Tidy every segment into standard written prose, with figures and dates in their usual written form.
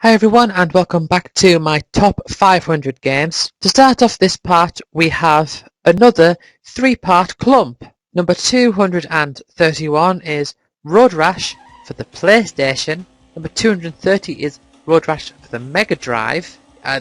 Hi everyone and welcome back to my top 500 games. To start off this part we have another 3-part clump. Number 231 is Road Rash for the PlayStation. Number 230 is Road Rash for the Mega Drive.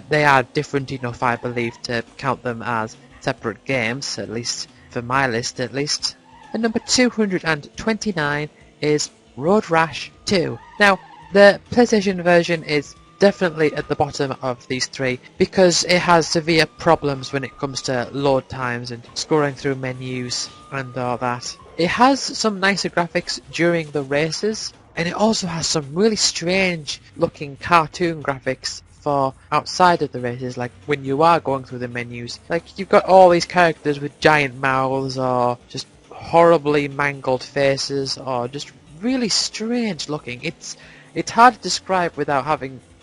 They are different enough I believe to count them as separate games, at least for my list at least. And number 229 is Road Rash 2. Now the PlayStation version is definitely at the bottom of these three because it has severe problems when it comes to load times and scrolling through menus and all that. It has some nicer graphics during the races, and it also has some really strange looking cartoon graphics for outside of the races, like when you are going through the menus. Like you've got all these characters with giant mouths or just horribly mangled faces or just really strange looking. It's hard to describe without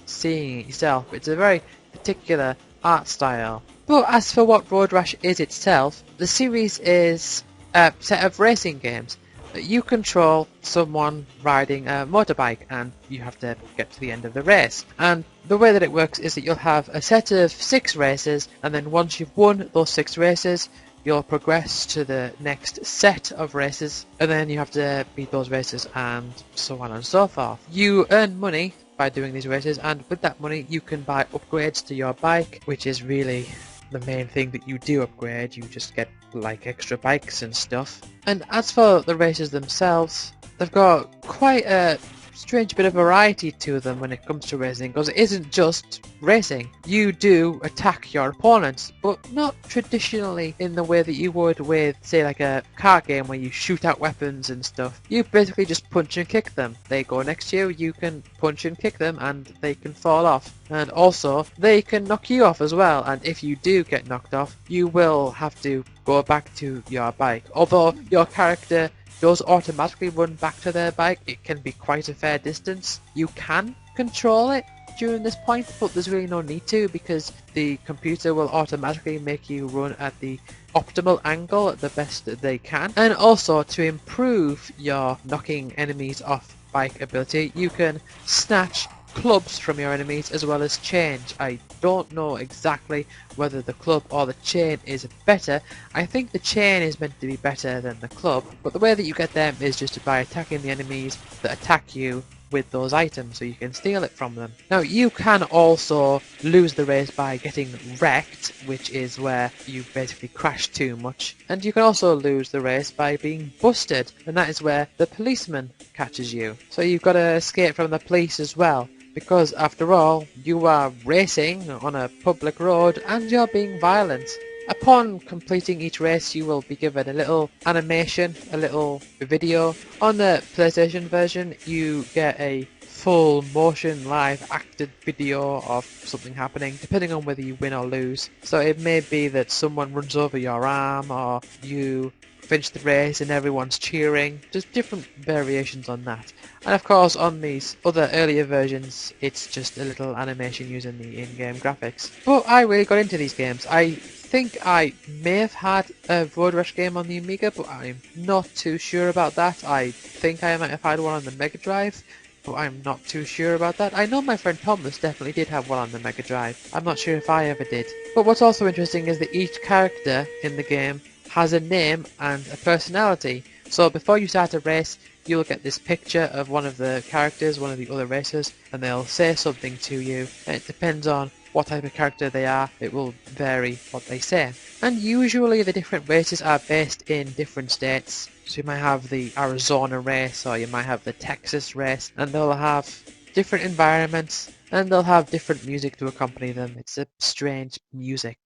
seeing it yourself. It's a very particular art style. But as for what Road Rash is itself, the series is a set of racing games. You control someone riding a motorbike and you have to get to the end of the race. And the way that it works is that you'll have a set of 6 races, and then once you've won those 6 races, you'll progress to the next set of races, and then you have to beat those races and so on and so forth. You earn money by doing these races, and with that money you can buy upgrades to your bike, which is really the main thing that you do upgrade. You just get like extra bikes and stuff. And as for the races themselves, they've got quite a strange bit of variety to them when it comes to racing, because it isn't just racing. You do attack your opponents, but not traditionally in the way that you would with, say, like a car game where you shoot out weapons and stuff. You basically just punch and kick them. They go next to you, you can punch and kick them, and they can fall off. And also, they can knock you off as well, and if you do get knocked off, you will have to go back to your bike. Although your character does automatically run back to their bike, it can be quite a fair distance. You can control it during this point, but there's really no need to, because the computer will automatically make you run at the optimal angle at the best that they can. And also, to improve your knocking enemies off bike ability, you can snatch clubs from your enemies as well as change. I don't know exactly whether the club or the chain is better. I think the chain is meant to be better than the club, but the way that you get them is just by attacking the enemies that attack you with those items, so you can steal it from them. Now you can also lose the race by getting wrecked, which is where you basically crash too much, and you can also lose the race by being busted, and that is where the policeman catches you. So you've got to escape from the police as well, because after all, you are racing on a public road and you're being violent. Upon completing each race, you will be given a little animation, a little video. On the PlayStation version, you get a full motion live acted video of something happening, depending on whether you win or lose. So it may be that someone runs over your arm, or you finish the race and everyone's cheering. Just different variations on that. And of course on these other earlier versions it's just a little animation using the in-game graphics. But I really got into these games. I think I may have had a Road Rash game on the Amiga, but I'm not too sure about that. I think I might have had one on the Mega Drive, but I'm not too sure about that. I know my friend Thomas definitely did have one on the Mega Drive. I'm not sure if I ever did. But what's also interesting is that each character in the game has a name and a personality. So before you start a race, you'll get this picture of one of the characters, one of the other racers, and they'll say something to you. And it depends on what type of character they are, it will vary what they say. And usually the different races are based in different states. So you might have the Arizona race, or you might have the Texas race, and they'll have different environments, and they'll have different music to accompany them. It's a strange music.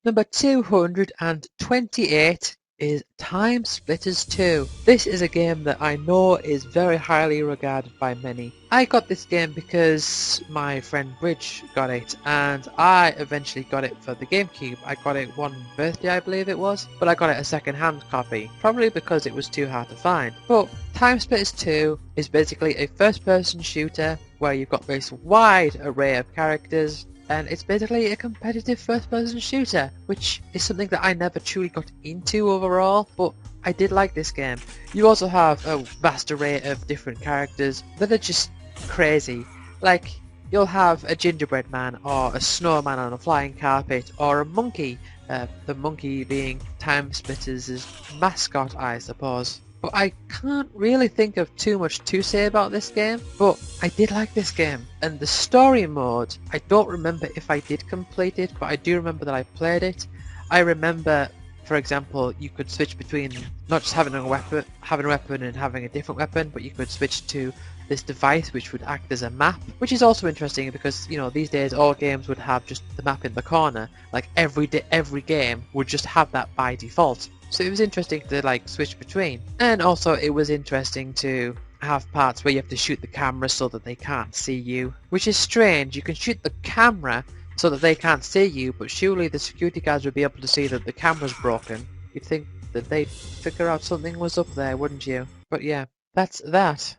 Number 228 is Time Splitters 2. This is a game that I know is very highly regarded by many. I got this game because my friend Bridge got it, and I eventually got it for the GameCube. I got it one birthday I believe it was, but I got it a second-hand copy, probably because it was too hard to find. But Time Splitters 2 is basically a first-person shooter where you've got this wide array of characters, and it's basically a competitive first-person shooter, which is something that I never truly got into overall, but I did like this game. You also have a vast array of different characters that are just crazy. Like, you'll have a gingerbread man or a snowman on a flying carpet or a monkey, the monkey being Time Splitters' mascot, I suppose. But I can't really think of too much to say about this game, but I did like this game. And the story mode, I don't remember if I did complete it, but I do remember that I played it. I remember, for example, you could switch between not just having a weapon and having a different weapon, but you could switch to this device which would act as a map, which is also interesting because, you know, these days all games would have just the map in the corner. Like every game would just have that by default. So it was interesting to like switch between. And also it was interesting to have parts where you have to shoot the camera so that they can't see you, which is strange. You can shoot the camera so that they can't see you, but surely the security guards would be able to see that the camera's broken. You'd think that they'd figure out something was up there, wouldn't you? But yeah, that's that.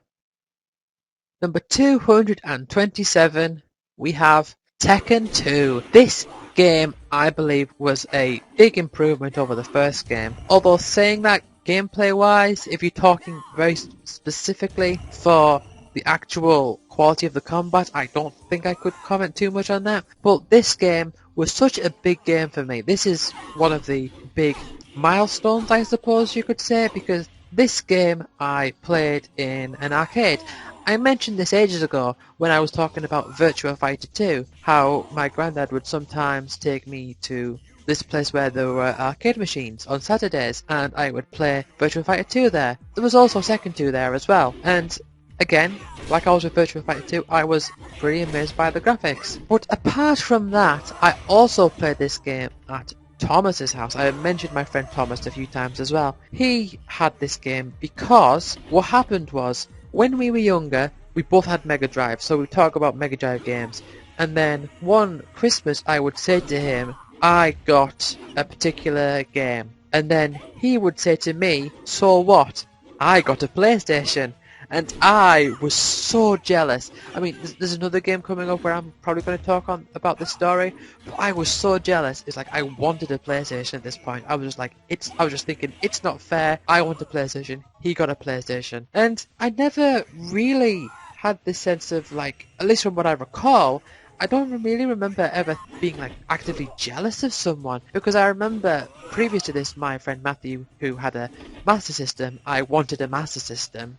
Number 227, we have Tekken 2. This game, I believe, was a big improvement over the first game. Although saying that, gameplay-wise, if you're talking very specifically for the actual quality of the combat, I don't think I could comment too much on that. But this game was such a big game for me. This is one of the big milestones, I suppose you could say, because this game I played in an arcade. I mentioned this ages ago when I was talking about Virtua Fighter 2, how my granddad would sometimes take me to this place where there were arcade machines on Saturdays, and I would play Virtua Fighter 2 there. There was also Tekken 2 there as well, and again, like I was with Virtua Fighter 2, I was pretty amazed by the graphics. But apart from that, I also played this game at Thomas's house. I mentioned my friend Thomas a few times as well. He had this game because what happened was, when we were younger, we both had Mega Drive, so we talk about Mega Drive games. And then one Christmas, I would say to him, I got a particular game. And then he would say to me, so what? I got a PlayStation. And I was so jealous. I mean, there's another game coming up where I'm probably going to talk about this story, but I was so jealous. It's like I wanted a PlayStation at this point. I was just like, I was just thinking, it's not fair. I want a PlayStation. He got a PlayStation. And I never really had this sense of, like, at least from what I recall, I don't really remember ever being like actively jealous of someone, because I remember previous to this, my friend Matthew, who had a Master System, I wanted a Master System,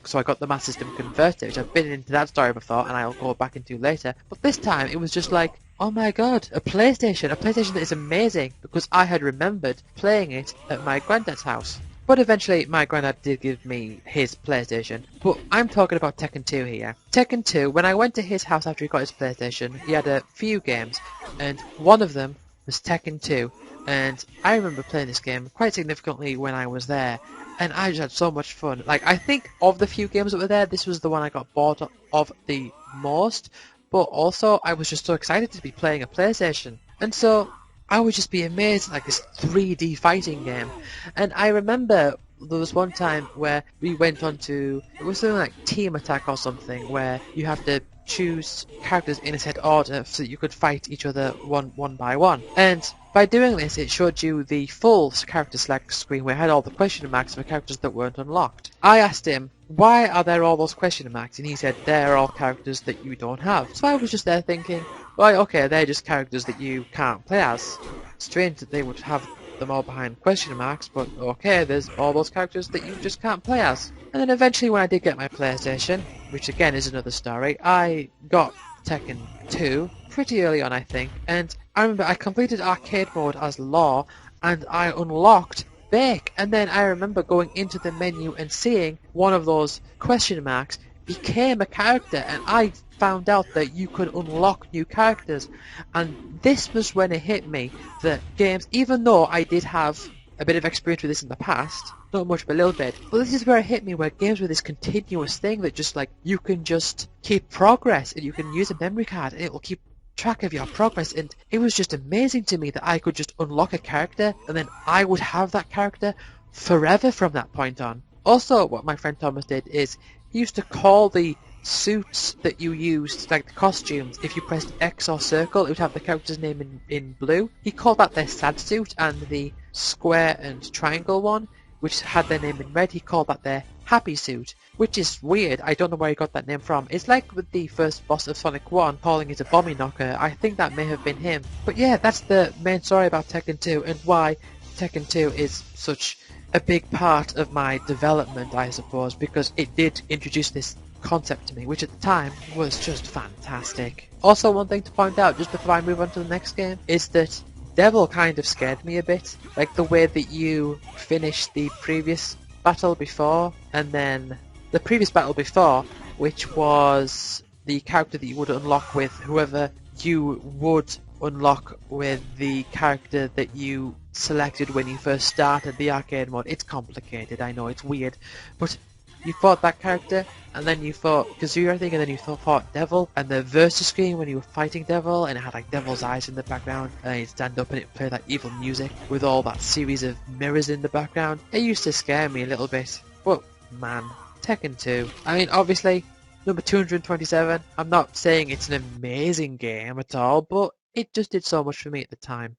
so I got the Master System converted, which I've been into that story before and I'll go back into later. But this time it was just like, oh my god, a PlayStation that is amazing, because I had remembered playing it at my granddad's house. But eventually my granddad did give me his PlayStation. But I'm talking about Tekken 2 here. Tekken 2, when I went to his house after he got his PlayStation, he had a few games, and one of them was Tekken 2. And I remember playing this game quite significantly when I was there, and I just had so much fun. Like, I think of the few games that were there, this was the one I got bored of the most, but also I was just so excited to be playing a PlayStation. And so I would just be amazed at like this 3D fighting game. And I remember there was one time where we went on to, it was something like Team Attack or something, where you have to choose characters in a set order so that you could fight each other one by one. And by doing this, it showed you the full character select screen where it had all the question marks for characters that weren't unlocked. I asked him, why are there all those question marks? And he said, they're all characters that you don't have. So I was just there thinking, well, okay, they're just characters that you can't play as. Strange that they would have them all behind question marks, but okay, there's all those characters that you just can't play as. And then eventually when I did get my PlayStation, which again is another story, I got Tekken 2 pretty early on, I think, and I remember I completed arcade mode as Law, and I unlocked Bake, and then I remember going into the menu and seeing one of those question marks became a character, and I found out that you could unlock new characters. And this was when it hit me that games, even though I did have a bit of experience with this in the past, not much but a little bit, but this is where it hit me, where games were this continuous thing that just like, you can just keep progress, and you can use a memory card and it will keep track of your progress. And it was just amazing to me that I could just unlock a character and then I would have that character forever from that point on. Also, what my friend Thomas did is he used to call the suits that you used, like the costumes, if you pressed X or circle, it would have the character's name in blue. He called that their sad suit, and the square and triangle one, which had their name in red, he called that their happy suit, which is weird. I don't know where he got that name from. It's like with the first boss of Sonic 1 calling it a Bommy Knocker. I think that may have been him. But yeah, that's the main story about Tekken 2 and why Tekken 2 is such a big part of my development, I suppose, because it did introduce this concept to me, which at the time was just fantastic. Also, one thing to point out just before I move on to the next game is that Devil kind of scared me a bit. Like the way that you finished the previous battle before, and then the previous battle before, which was the character that you would unlock with whoever you would unlock with the character that you selected when you first started the arcade mode. It's complicated, I know, it's weird, but you fought that character, and then you fought Kazuya, I think, and then you fought Devil, and the versus screen when you were fighting Devil, and it had like Devil's eyes in the background, and you'd stand up and it played that evil music with all that series of mirrors in the background. It used to scare me a little bit, but man, Tekken 2. I mean, obviously, number 227, I'm not saying it's an amazing game at all, but it just did so much for me at the time.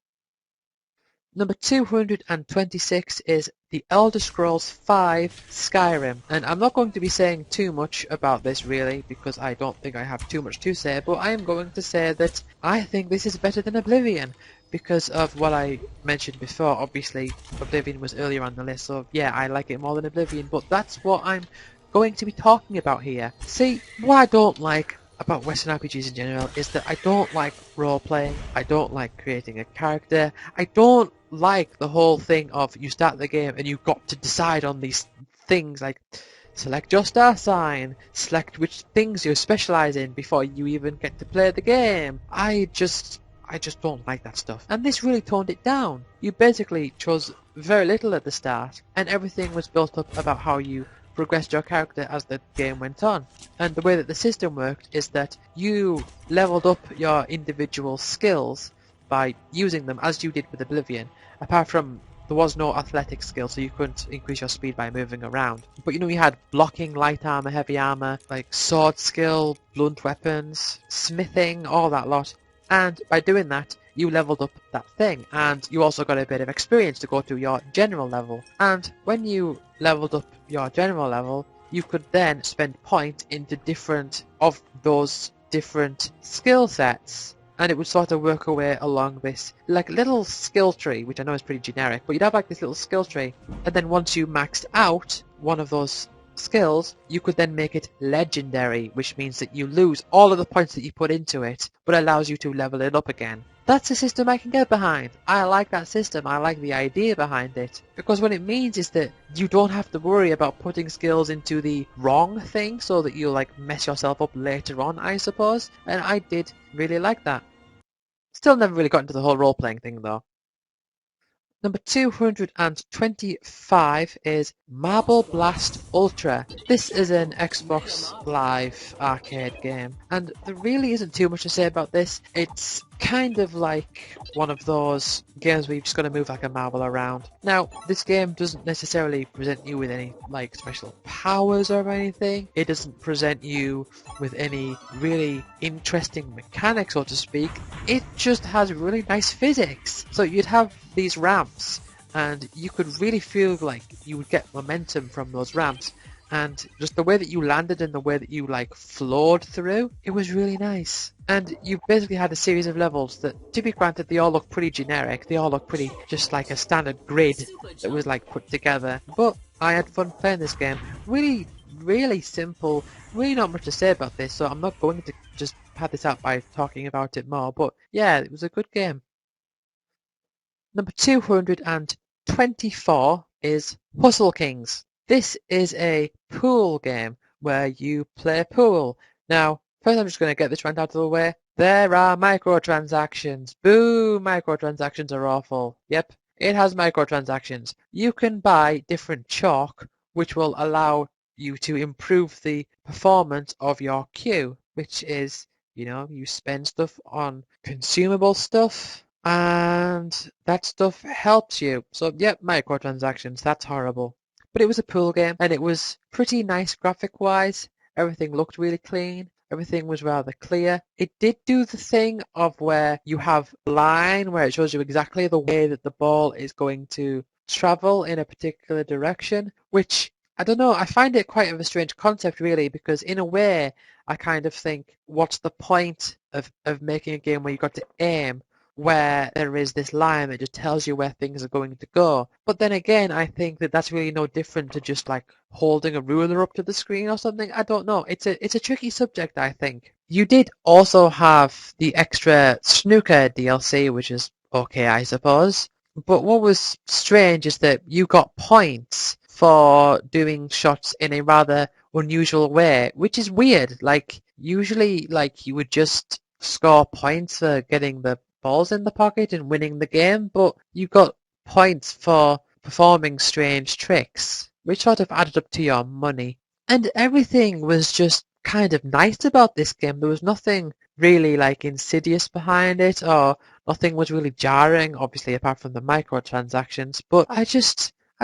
Number 226 is The Elder Scrolls V Skyrim, and I'm not going to be saying too much about this really because I don't think I have too much to say, but I am going to say that I think this is better than Oblivion because of what I mentioned before. Obviously Oblivion was earlier on the list, so yeah, I like it more than Oblivion, but that's what I'm going to be talking about here. See, what I don't like about Western RPGs in general is that I don't like role-playing, I don't like creating a character, I don't like the whole thing of you start the game and you've got to decide on these things like select your star sign, select which things you specialize in before you even get to play the game. I just don't like that stuff. And this really toned it down. You basically chose very little at the start and everything was built up about how you progressed your character as the game went on. And the way that the system worked is that you leveled up your individual skills by using them as you did with Oblivion. Apart from there was no athletic skill, so you couldn't increase your speed by moving around. But you know, you had blocking, light armor, heavy armor, like sword skill, blunt weapons, smithing, all that lot. And by doing that, you leveled up that thing, and you also got a bit of experience to go to your general level. And when you leveled up your general level, you could then spend point into different of those different skill sets. And it would sort of work away along this like little skill tree, which I know is pretty generic, but you'd have like this little skill tree, and then once you maxed out one of those skills, you could then make it legendary, which means that you lose all of the points that you put into it, but allows you to level it up again. That's a system I can get behind. I like that system. I like the idea behind it. Because what it means is that you don't have to worry about putting skills into the wrong thing so that you like mess yourself up later on, I suppose. And I did really like that. Still never really got into the whole role-playing thing though. Number 225 is Marble Blast Ultra. This is an Xbox Live arcade game, and there really isn't too much to say about this. It's kind of like one of those games where you've just got to move like a marble around. Now, this game doesn't necessarily present you with any like special powers or anything. It doesn't present you with any really interesting mechanics, so to speak. It just has really nice physics. So you'd have these ramps, and you could really feel like you would get momentum from those ramps. And just the way that you landed and the way that you like floored through, it was really nice. And you basically had a series of levels that, to be granted, they all look pretty generic. They all look pretty just like a standard grid that was like put together. But I had fun playing this game. Really, really simple. Really not much to say about this, so I'm not going to just pad this out by talking about it more. But yeah, it was a good game. Number 224 is Puzzle Kings. This is a pool game where you play pool. Now, first I'm just going to get this rant out of the way. There are microtransactions. Boo! Microtransactions are awful. Yep, it has microtransactions. You can buy different chalk, which will allow you to improve the performance of your queue, which is, you know, you spend stuff on consumable stuff, and that stuff helps you. So, yep, microtransactions, that's horrible. But it was a pool game, and it was pretty nice graphic-wise. Everything looked really clean. Everything was rather clear. It did do the thing of where you have a line where it shows you exactly the way that the ball is going to travel in a particular direction, which I don't know, I find it quite of a strange concept really, because in a way I kind of think, what's the point of making a game where you've got to aim, where there is this line that just tells you where things are going to go? But then again, I think that that's really no different to just like holding a ruler up to the screen or something. I don't know. It's a tricky subject, I think. You did also have the extra snooker DLC, which is okay, I suppose. But what was strange is that you got points for doing shots in a rather unusual way, which is weird. Like usually, like you would just score points for getting the balls in the pocket and winning the game, but you got points for performing strange tricks, which sort of added up to your money. And everything was just kind of nice about this game. There was nothing really like insidious behind it, or nothing was really jarring, obviously apart from the microtransactions. But I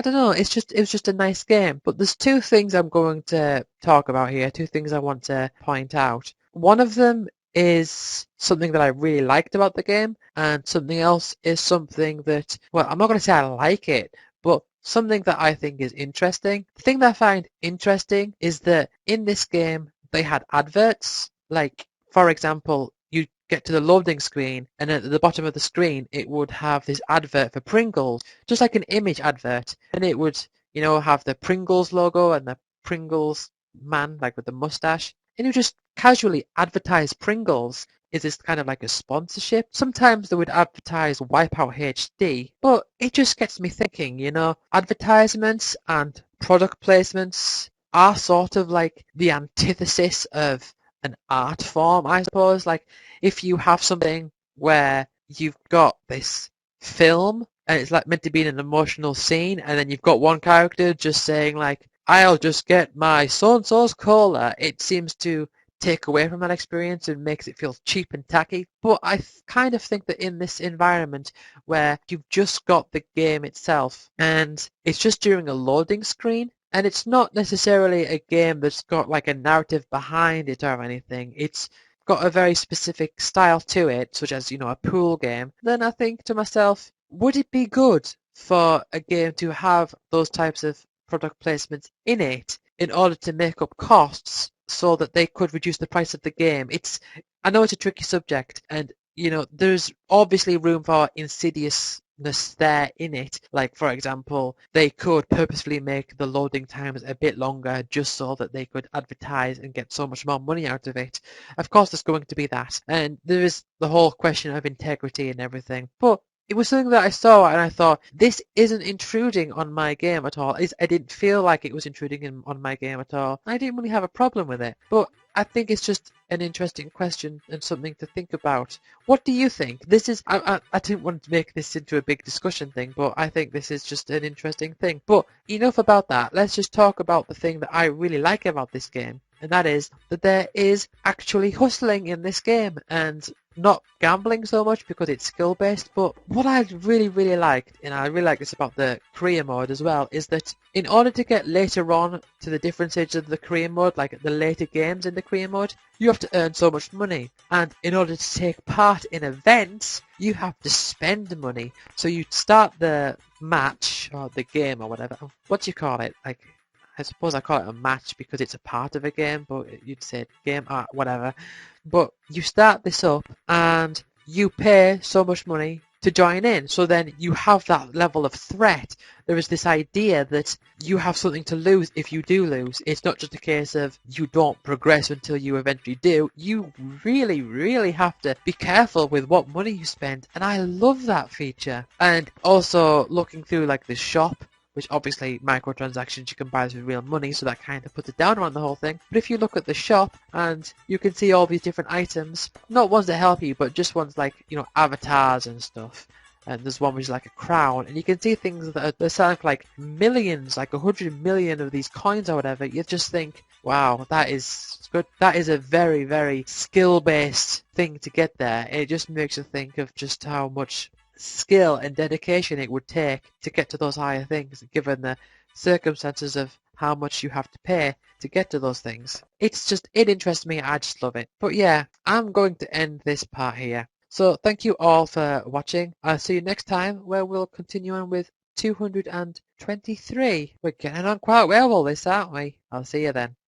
don't know, it was just a nice game. But there's two things I'm going to talk about here, two things I want to point out. One of them is something that I really liked about the game, and something else is something that, well, I'm not going to say I like it, but something that I think is interesting. The thing that I find interesting is that in this game they had adverts. Like, for example, you get to the loading screen, and at the bottom of the screen it would have this advert for Pringles, just like an image advert, and it would, have the Pringles logo and the Pringles man, like with the mustache, and you just casually advertise Pringles. Is this kind of like a sponsorship? Sometimes they would advertise Wipeout HD, but it just gets me thinking, advertisements and product placements are sort of like the antithesis of an art form, I suppose. Like if you have something where you've got this film and it's like meant to be an emotional scene, and then you've got one character just saying like, I'll just get my so-and-so's cola, it seems to take away from that experience and makes it feel cheap and tacky. But I kind of think that in this environment where you've just got the game itself and it's just during a loading screen, and it's not necessarily a game that's got like a narrative behind it or anything. It's got a very specific style to it, such as, a pool game. Then I think to myself, would it be good for a game to have those types of product placements in it in order to make up costs so that they could reduce the price of the game? I know it's a tricky subject, and there's obviously room for insidiousness there in it. Like, for example, they could purposefully make the loading times a bit longer just so that they could advertise and get so much more money out of it. Of course, there's going to be that. And there is the whole question of integrity and everything. But it was something that I saw and I thought, this isn't intruding on my game at all. I didn't feel like it was intruding on my game at all. I didn't really have a problem with it. But I think it's just an interesting question and something to think about. What do you think? I didn't want to make this into a big discussion thing, but I think this is just an interesting thing. But enough about that. Let's just talk about the thing that I really like about this game. And that is that there is actually hustling in this game, and not gambling so much because it's skill based. But what I really, really liked, and I really like this about the career mode as well, is that in order to get later on to the different stages of the career mode, like the later games in the career mode, you have to earn so much money. And in order to take part in events, you have to spend money. So you start the match or the game or whatever. What do you call it? Like, I suppose I call it a match because it's a part of a game, but you'd say game, whatever. But you start this up and you pay so much money to join in. So then you have that level of threat. There is this idea that you have something to lose if you do lose. It's not just a case of you don't progress until you eventually do. You really, really have to be careful with what money you spend. And I love that feature. And also looking through like the shop, which obviously microtransactions you can buy this with real money, so that kind of puts it down around the whole thing. But if you look at the shop and you can see all these different items, not ones that help you, but just ones like, avatars and stuff. And there's one which is like a crown, and you can see things that are selling for like millions, like 100 million of these coins or whatever. You just think, wow, that is good. That is a very, very skill-based thing to get there. It just makes you think of just how much skill and dedication it would take to get to those higher things, given the circumstances of how much you have to pay to get to those things. It interests me, I just love it. But yeah, I'm going to end this part here. So thank you all for watching. I'll see you next time where we'll continue on with 200 and 23. We're getting on quite well with this, aren't we? I'll see you then.